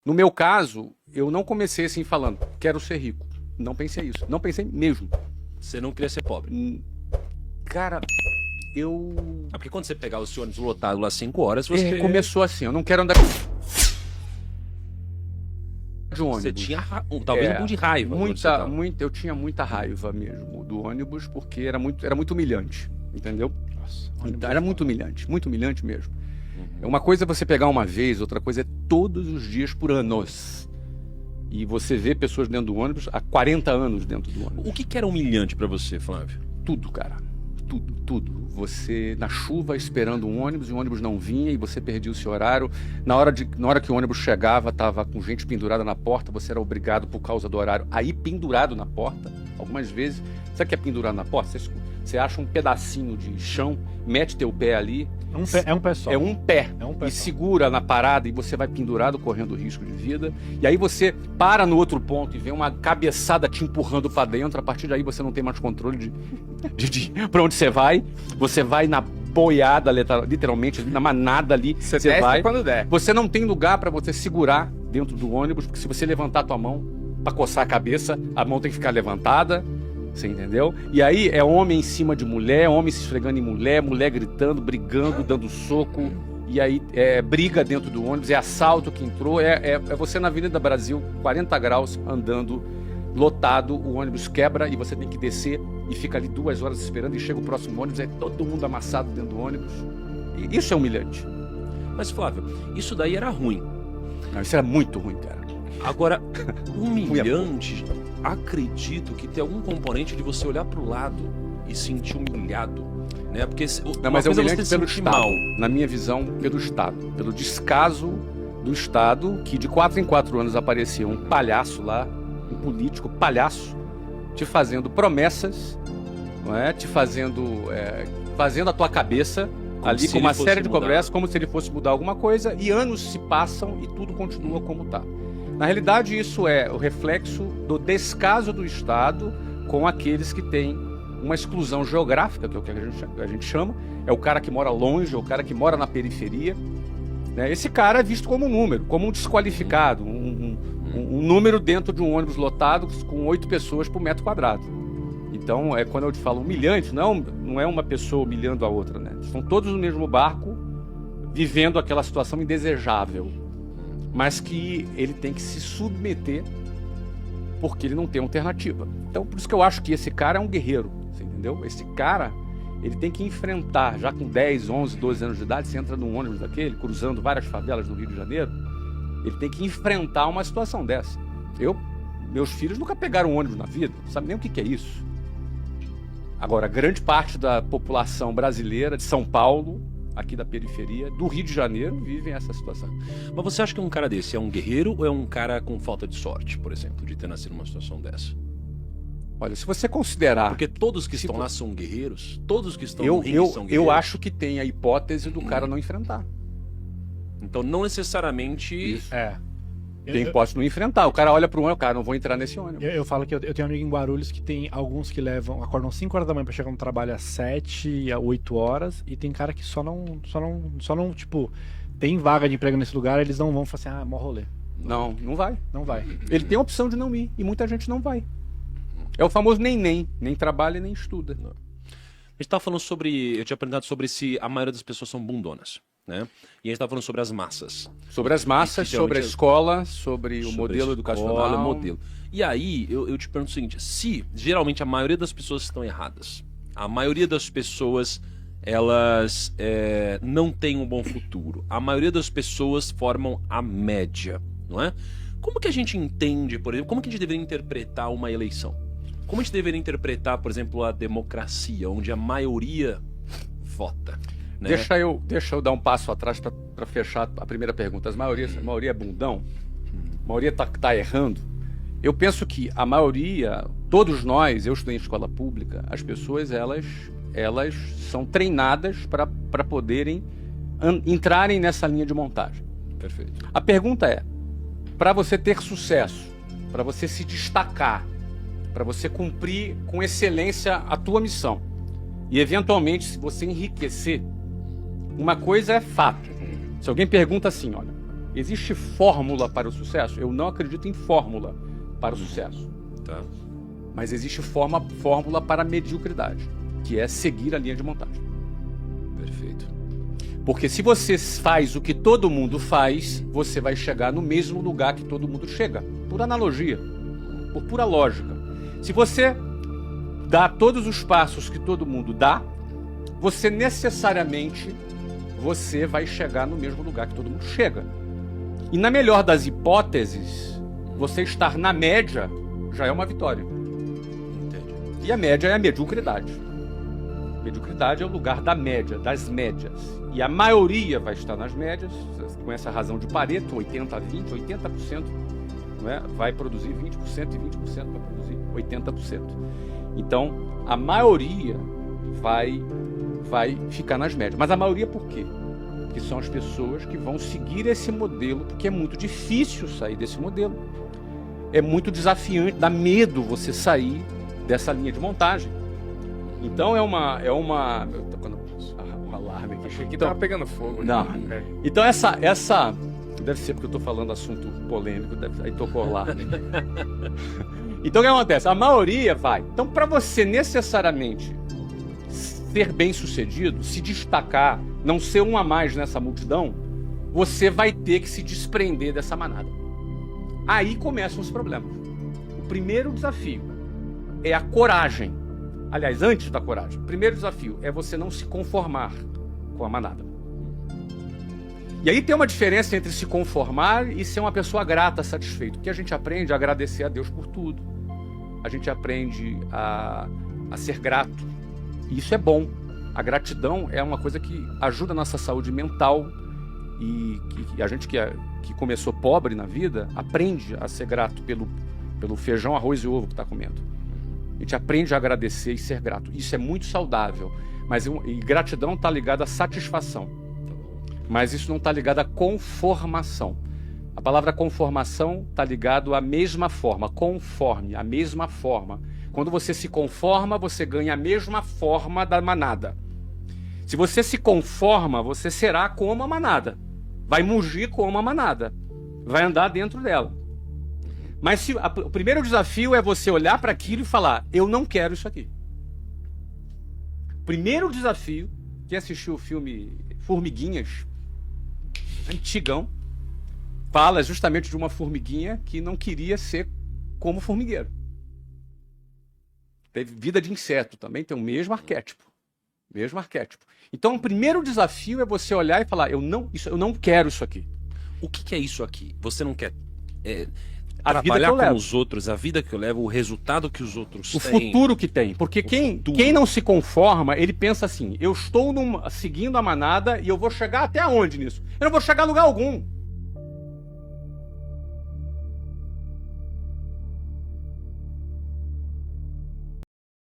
No meu caso, eu não comecei assim falando, quero ser rico. Não pensei isso. Não pensei mesmo. Você não queria ser pobre? Cara, eu... Porque quando você pegava o seu ônibus lotado lá 5 horas, você... começou assim, eu não quero andar de ônibus. Você tinha talvez um pouco de raiva. Eu tinha muita raiva mesmo do ônibus, porque era muito humilhante, entendeu? Nossa, Então, era muito humilhante mesmo. Uma coisa é você pegar uma vez, outra coisa é todos os dias por anos. E você vê pessoas dentro do ônibus há 40 anos dentro do ônibus. O que era humilhante pra você, Flávio? Tudo, cara. Tudo. Você na chuva esperando um ônibus e o ônibus não vinha e você perdia o seu horário. Na hora que o ônibus chegava, tava com gente pendurada na porta, você era obrigado por causa do horário a ir pendurado na porta. Algumas vezes, sabe o que é pendurado na porta? Você acha um pedacinho de chão, mete teu pé ali. É um pé só. É um pé. E só. Segura na parada e você vai pendurado, correndo risco de vida. E aí você para no outro ponto e vê uma cabeçada te empurrando pra dentro. A partir daí você não tem mais controle de pra onde você vai. Você vai na boiada, literalmente, na manada ali. Você vai quando der. Você não tem lugar pra você segurar dentro do ônibus, porque se você levantar a tua mão pra coçar a cabeça, a mão tem que ficar levantada. Você entendeu? E aí é homem em cima de mulher, homem se esfregando em mulher, mulher gritando, brigando, dando soco. E aí é briga dentro do ônibus, é assalto que entrou. É você na Avenida Brasil, 40 graus, andando, lotado, o ônibus quebra e você tem que descer e fica ali 2 horas esperando e chega o próximo ônibus, é todo mundo amassado dentro do ônibus. E isso é humilhante. Mas, Flávio, isso daí era ruim. Não, isso era muito ruim, cara. Agora, humilhante, acredito que tem algum componente de você olhar pro lado e sentir humilhado, né? Porque não, mas é humilhante pelo Estado, mal. Na minha visão, pelo Estado, pelo descaso do Estado, que de 4 em 4 anos aparecia um palhaço lá, um político palhaço, te fazendo promessas, não é? Te fazendo a tua cabeça como ali com uma série de promessas, como se ele fosse mudar alguma coisa, e anos se passam e tudo continua como está. Na realidade, isso é o reflexo do descaso do Estado com aqueles que têm uma exclusão geográfica, que é o que a gente chama, é o cara que mora longe, é o cara que mora na periferia. Né? Esse cara é visto como um número, como um desqualificado, um número dentro de um ônibus lotado com 8 pessoas por metro quadrado. Então, quando eu te falo humilhante, não é uma pessoa humilhando a outra. Né? Estão todos no mesmo barco, vivendo aquela situação indesejável. Mas que ele tem que se submeter porque ele não tem alternativa. Então, por isso que eu acho que esse cara é um guerreiro, você entendeu? Esse cara, ele tem que enfrentar, já com 10, 11, 12 anos de idade, você entra num ônibus daquele, cruzando várias favelas do Rio de Janeiro, ele tem que enfrentar uma situação dessa. Meus filhos nunca pegaram um ônibus na vida, não sabem nem o que é isso. Agora, grande parte da população brasileira, de São Paulo, aqui da periferia, do Rio de Janeiro, vivem essa situação. Mas você acha que um cara desse é um guerreiro ou é um cara com falta de sorte, por exemplo, de ter nascido numa situação dessa? Olha, se você considerar... Porque todos que estão lá são guerreiros, todos que estão no ringue são guerreiros. Eu acho que tem a hipótese do cara não enfrentar. Então não necessariamente... Isso. Tem hipótese de não enfrentar. O cara olha para o ônibus, cara, não vou entrar nesse ônibus. Eu falo que eu tenho um amigo em Guarulhos que tem alguns que acordam 5 horas da manhã pra chegar no trabalho às 7, a 8 horas, e tem cara que só não, tipo, tem vaga de emprego nesse lugar, eles não vão falar assim, mó rolê. Não vai. Não vai. Ele tem a opção de não ir, e muita gente não vai. É o famoso nem trabalha nem estuda. Não. A gente tava falando sobre, eu tinha perguntado sobre se a maioria das pessoas são bundonas, né? E a gente tava falando sobre as massas. Sobre as massas, sobre a escola, sobre o modelo educacional. Modelo. E aí, eu te pergunto o seguinte, se geralmente a maioria das pessoas estão erradas, a maioria das pessoas, elas não têm um bom futuro, a maioria das pessoas formam a média, não é? Como que a gente entende, por exemplo, como que a gente deveria interpretar uma eleição? Como a gente deveria interpretar, por exemplo, a democracia, onde a maioria vota? Né? Deixa eu dar um passo atrás para fechar a primeira pergunta. A maioria é bundão? A maioria tá errando? Eu penso que a maioria, todos nós, eu estudei em escola pública, as pessoas elas são treinadas para poderem entrarem nessa linha de montagem. Perfeito. A pergunta é, para você ter sucesso, para você se destacar, para você cumprir com excelência a tua missão e eventualmente se você enriquecer, uma coisa é fato. Se alguém pergunta assim, olha, Existe fórmula para o sucesso? Eu não acredito em fórmula para o sucesso. Tá. Mas existe fórmula para a mediocridade, que é seguir a linha de montagem. Perfeito. Porque se você faz o que todo mundo faz, você vai chegar no mesmo lugar que todo mundo chega. Por analogia, por pura lógica. Se você dá todos os passos que todo mundo dá, você necessariamente vai chegar no mesmo lugar que todo mundo chega. E na melhor das hipóteses, você estar na média já é uma vitória. Entendi. E a média é a mediocridade. Mediocridade é o lugar da média, das médias. E a maioria vai estar nas médias, com essa razão de Pareto, 80-20, 80%, não é? Vai produzir 20% e 20% vai produzir 80%. Então, a maioria vai ficar nas médias. Mas a maioria por quê? Porque são as pessoas que vão seguir esse modelo, porque é muito difícil sair desse modelo. É muito desafiante, dá medo você sair dessa linha de montagem. Então um alarme aqui. Achei que tava pegando fogo. Não. É. Então essa deve ser porque eu estou falando assunto polêmico, aí tocou lá. Então o que acontece? A maioria vai. Então para você necessariamente ser bem sucedido, se destacar, não ser um a mais nessa multidão, você vai ter que se desprender dessa manada. Aí começam os problemas. O primeiro desafio é a coragem. Aliás, antes da coragem, o primeiro desafio é você não se conformar com a manada. E aí tem uma diferença entre se conformar e ser uma pessoa grata, satisfeita. Porque a gente aprende a agradecer a Deus por tudo. A gente aprende a ser grato. E isso é bom. A gratidão é uma coisa que ajuda a nossa saúde mental. E a gente que começou pobre na vida aprende a ser grato pelo feijão, arroz e ovo que está comendo. A gente aprende a agradecer e ser grato. Isso é muito saudável. E gratidão está ligada à satisfação. Mas isso não está ligado à conformação. A palavra conformação está ligado à mesma forma. Conforme, a mesma forma. Quando você se conforma, você ganha a mesma forma da manada. Se você se conforma, você será como a manada. Vai mugir como a manada. Vai andar dentro dela. Mas o primeiro desafio é você olhar para aquilo e falar, eu não quero isso aqui. Primeiro desafio, quem assistiu o filme Formiguinhas, antigão, fala justamente de uma formiguinha que não queria ser como formigueiro. Teve vida de inseto também, tem o mesmo arquétipo. Mesmo arquétipo. Então, o primeiro desafio é você olhar e falar, eu não quero isso aqui. O que é isso aqui? Você não quer A vida que trabalhar eu com levo. os outros, a vida que eu levo, o resultado que os outros O têm. futuro que tem. Porque quem não se conforma, ele pensa assim, eu estou seguindo a manada e eu vou chegar até onde nisso? Eu não vou chegar a lugar algum.